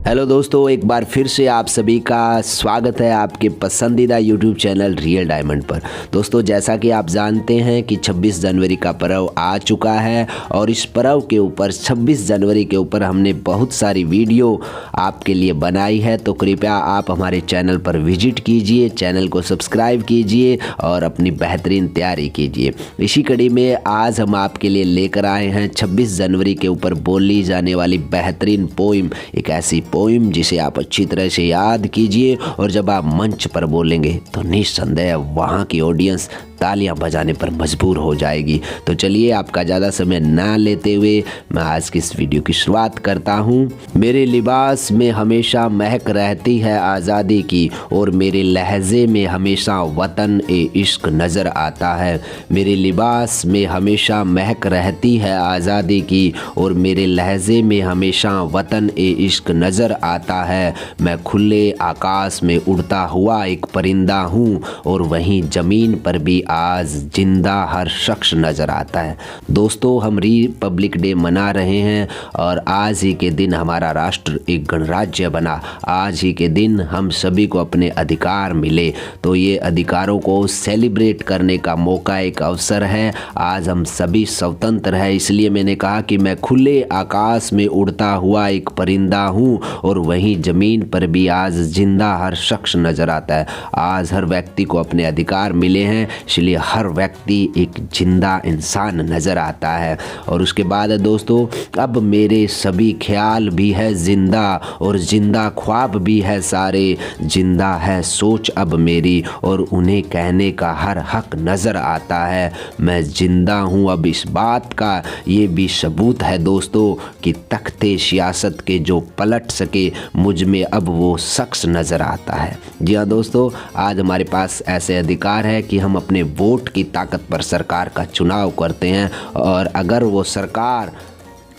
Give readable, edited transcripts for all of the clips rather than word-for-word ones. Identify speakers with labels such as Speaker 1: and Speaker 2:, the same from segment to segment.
Speaker 1: Hello दोस्तों, एक बार फिर से आप सभी का स्वागत है आपके पसंदीदा यूट्यूब चैनल रियल डायमंड पर। दोस्तों, जैसा कि आप जानते हैं कि 26 जनवरी का पर्व आ चुका है और इस पर्व के ऊपर 26 जनवरी के ऊपर हमने बहुत सारी वीडियो आपके लिए बनाई है। तो कृपया आप हमारे चैनल पर विजिट कीजिए, चैनल को सब्सक्राइब कीजिए और अपनी बेहतरीन तैयारी कीजिए। इसी कड़ी में आज हम आपके लिए लेकर आए हैं 26 जनवरी के ऊपर बोली जाने वाली बेहतरीन पोइम, एक ऐसी पोइम जिसे आप अच्छी तरह से याद कीजिए और जब आप मंच पर बोलेंगे तो निस्संदेह वहाँ की ऑडियंस तालियां बजाने पर मजबूर हो जाएगी। तो चलिए, आपका ज़्यादा समय ना लेते हुए मैं आज की इस वीडियो की शुरुआत करता हूँ। मेरे लिबास में हमेशा महक रहती है आज़ादी की और मेरे लहजे में हमेशा वतन ए इश्क नज़र आता है। मेरे लिबास में हमेशा महक रहती है आज़ादी की और मेरे लहजे में हमेशा वतन ए इश्क नज़र आता है। मैं खुले आकाश में उड़ता हुआ एक परिंदा हूँ और वहीं ज़मीन पर भी आज जिंदा हर शख्स नज़र आता है। दोस्तों, हम रिपब्लिक डे मना रहे हैं और आज ही के दिन हमारा राष्ट्र एक गणराज्य बना। आज ही के दिन हम सभी को अपने अधिकार मिले, तो ये अधिकारों को सेलिब्रेट करने का मौका, एक अवसर है। आज हम सभी स्वतंत्र हैं, इसलिए मैंने कहा कि मैं खुले आकाश में उड़ता हुआ एक परिंदा हूँ और वहीं ज़मीन पर भी आज जिंदा हर शख्स नज़र आता है। आज हर व्यक्ति को अपने अधिकार मिले हैं, इसलिए हर व्यक्ति एक जिंदा इंसान नज़र आता है। और उसके बाद दोस्तों, अब मेरे सभी ख्याल भी है जिंदा और जिंदा ख्वाब भी है सारे। जिंदा है सोच अब मेरी और उन्हें कहने का हर हक नज़र आता है। मैं जिंदा हूँ अब इस बात का ये भी सबूत है दोस्तों कि तख्ते सियासत के जो पलट सके मुझ में अब वो शख्स नज़र आता है। जी हाँ दोस्तों, आज हमारे पास ऐसे अधिकार है कि हम अपने वोट की ताकत पर सरकार का चुनाव करते हैं और अगर वो सरकार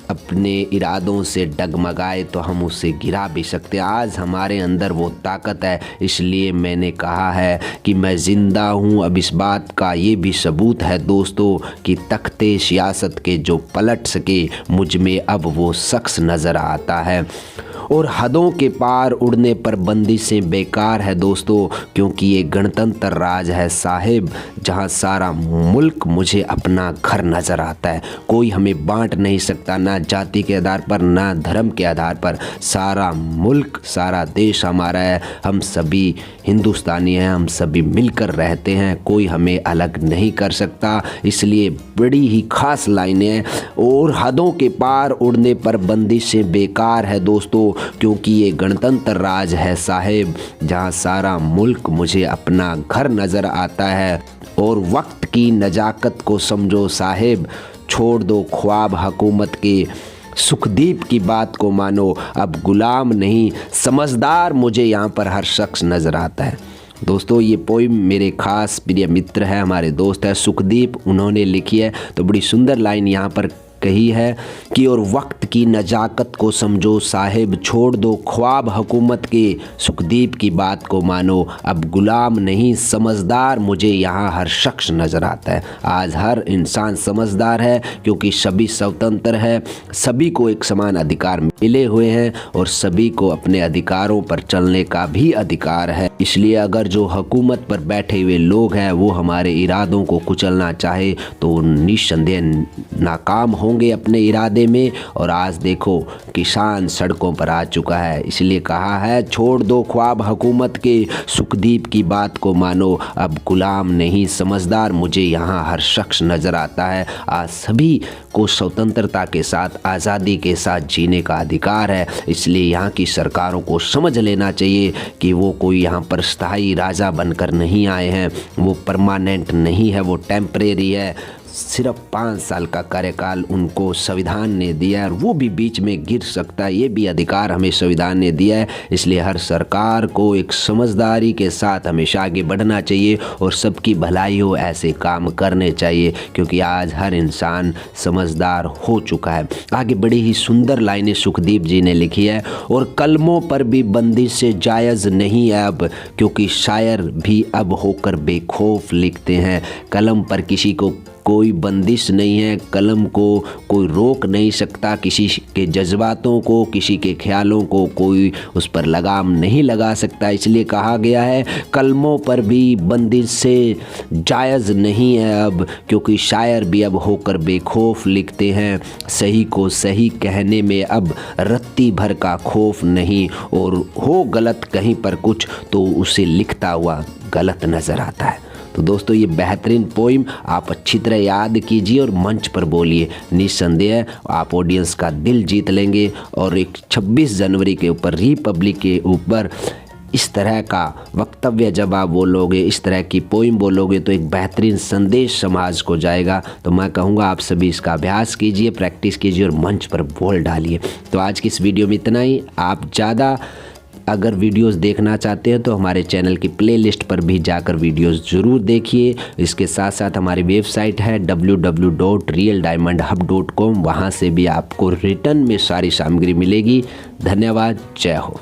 Speaker 1: अपने इरादों से डगमगाए तो हम उसे गिरा भी सकते हैं। आज हमारे अंदर वो ताकत है, इसलिए मैंने कहा है कि मैं ज़िंदा हूँ अब इस बात का ये भी सबूत है दोस्तों कि तख्ते सियासत के जो पलट सके मुझ में अब वो शख्स नज़र आता है। और हदों के पार उड़ने पर बंदिशें बेकार है दोस्तों, क्योंकि ये गणतंत्र राज है साहिब, जहाँ सारा मुल्क मुझे अपना घर नज़र आता है। कोई हमें बांट नहीं सकता, ना जाति के आधार पर ना धर्म के आधार पर। सारा मुल्क, सारा देश हमारा है। हम सभी हिंदुस्तानी हैं, हम सभी मिलकर रहते हैं, कोई हमें अलग नहीं कर सकता। इसलिए बड़ी ही खास लाइनें हैं। और हदों के पार उड़ने पर बंदिशें बेकार है दोस्तों, क्योंकि ये गणतंत्र राज है साहिब, जहाँ सारा मुल्क मुझे अपना घर नज़र आता है। और वक्त की नजाकत को समझो साहिब, छोड़ दो ख्वाब हुकूमत के, सुखदीप की बात को मानो, अब गुलाम नहीं समझदार मुझे यहाँ पर हर शख्स नज़र आता है। दोस्तों, ये पोइम मेरे खास प्रिय मित्र है, हमारे दोस्त है सुखदीप, उन्होंने लिखी है। तो बड़ी सुंदर लाइन यहाँ पर कही है कि और वक्त की नजाकत को समझो साहिब, छोड़ दो ख्वाब हुकूमत के, सुखदीप की बात को मानो, अब गुलाम नहीं समझदार मुझे यहाँ हर शख्स नज़र आता है। आज हर इंसान समझदार है क्योंकि सभी स्वतंत्र है, सभी को एक समान अधिकार मिले हुए हैं और सभी को अपने अधिकारों पर चलने का भी अधिकार है। इसलिए अगर जो हुकूमत पर बैठे हुए लोग हैं वो हमारे इरादों को कुचलना चाहे तो निस्संदेह नाकाम होंगे अपने इरादे में। और आज देखो, किसान सड़कों पर आ चुका है, इसलिए कहा है छोड़ दो ख्वाब हुकूमत के, सुखदीप की बात को मानो, अब गुलाम नहीं समझदार मुझे यहाँ हर शख्स नज़र आता है। आज सभी को स्वतंत्रता के साथ, आज़ादी के साथ जीने का अधिकार है। इसलिए यहाँ की सरकारों को समझ लेना चाहिए कि वो कोई यहाँ पर स्थायी राजा बनकर नहीं आए हैं, वो परमानेंट नहीं है, वो टेम्परेरी है। सिर्फ 5 साल का कार्यकाल उनको संविधान ने दिया है और वो भी बीच में गिर सकता है, ये भी अधिकार हमें संविधान ने दिया है। इसलिए हर सरकार को एक समझदारी के साथ हमेशा आगे बढ़ना चाहिए और सबकी भलाई हो ऐसे काम करने चाहिए, क्योंकि आज हर इंसान समझदार हो चुका है। आगे बड़ी ही सुंदर लाइनें सुखदीप जी ने लिखी है। और कलमों पर भी बंदिश से जायज़ नहीं है अब, क्योंकि शायर भी अब होकर बेखौफ लिखते हैं। कलम पर किसी को कोई बंदिश नहीं है, कलम को कोई रोक नहीं सकता, किसी के जज्बातों को, किसी के ख्यालों को कोई उस पर लगाम नहीं लगा सकता। इसलिए कहा गया है कलमों पर भी बंदिश से जायज़ नहीं है अब, क्योंकि शायर भी अब होकर बेखौफ लिखते हैं। सही को सही कहने में अब रत्ती भर का खौफ नहीं, और हो गलत कहीं पर कुछ तो उसे लिखता हुआ गलत नज़र आता है। तो दोस्तों ये बेहतरीन पोइम आप अच्छी तरह याद कीजिए और मंच पर बोलिए। निस्संदेह आप ऑडियंस का दिल जीत लेंगे और एक 26 जनवरी के ऊपर, रिपब्लिक के ऊपर इस तरह का वक्तव्य जब आप बोलोगे, इस तरह की पोइम बोलोगे तो एक बेहतरीन संदेश समाज को जाएगा। तो मैं कहूँगा आप सभी इसका अभ्यास कीजिए, प्रैक्टिस कीजिए और मंच पर बोल डालिए। तो आज की इस वीडियो में इतना ही। आप ज़्यादा अगर वीडियोस देखना चाहते हैं तो हमारे चैनल की प्लेलिस्ट पर भी जाकर वीडियोस ज़रूर देखिए। इसके साथ साथ हमारी वेबसाइट है www.realdiamondhub.com, वहाँ से भी आपको रिटर्न में सारी सामग्री मिलेगी। धन्यवाद। जय हो।